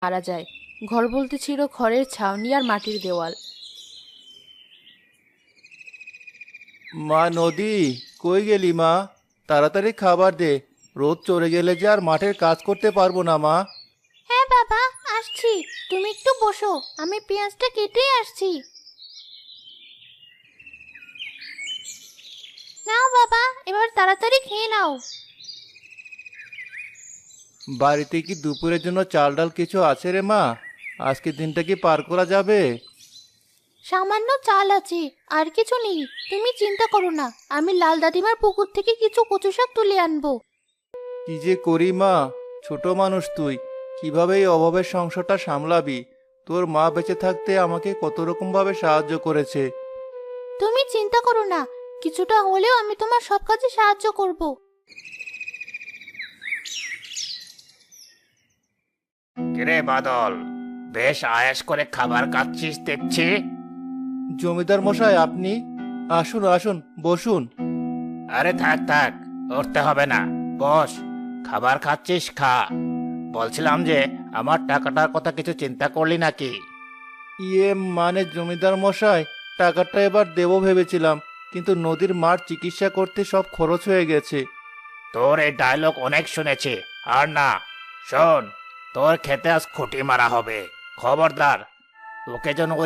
মারা যায়। ঘর বলতে ছিল খড়ের ছাউনি আর মাটির দেওয়াল। মা নদী, কই গেলি মা? তাড়াতাড়ি খাবার দে। রোদ চলে গেলে যে আর মাঠের কাজ করতে পারবো না মা। হ্যাঁ বাবা, আসছি। তুমি একটু বসো, আমি পেঁয়াজটা কেটেই আসছি। নাও বাবা, এবার তাড়াতাড়ি খেয়ে নাও। বাড়িতে কি দুপুরের জন্য চাল ডাল কিছু আছে রে মা? আজকে দিনটা কি পার করা যাবে? সামান্য চাল আছে, আর কিছু নেই। তুমি চিন্তা করো না, আমি লাল দাদিমার পুকুর থেকে কিছু কচু শাক তুলে আনবো। কি যে করি মা, ছোট মানুষ তুই, কিভাবে এই অভাবের সংসারটা সামলাবি? তোর মা বেঁচে থাকতে আমাকে কত রকম ভাবে সাহায্য করেছে। তুমি চিন্তা করো না, কিছুটা হলেও আমি তোমার সব কাজে সাহায্য করব। কিরে বাদল, বেশ আয়েশ করে খাবার খাচ্ছিস দেখছি। জমিদার মশাই, আপনি? আসুন আসুন, বসুন। আরে থাক থাক, উঠতে হবে না, বস। খাবার খাচ্ছিস খা। বলছিলাম যে আমার টাকাটার কথা কিছু চিন্তা করলি নাকি? ইয়ে, মানে জমিদার মশাই, টাকাটা এবার দেবো ভেবেছিলাম, কিন্তু নদীর মার চিকিৎসা করতে সব খরচ হয়ে গেছে। তোর এই ডায়লগ অনেক শুনেছি। আর না, শোন, তোর খেতে আজ খুঁটি মারা হবে। খবরদার, ওকে যেন ওই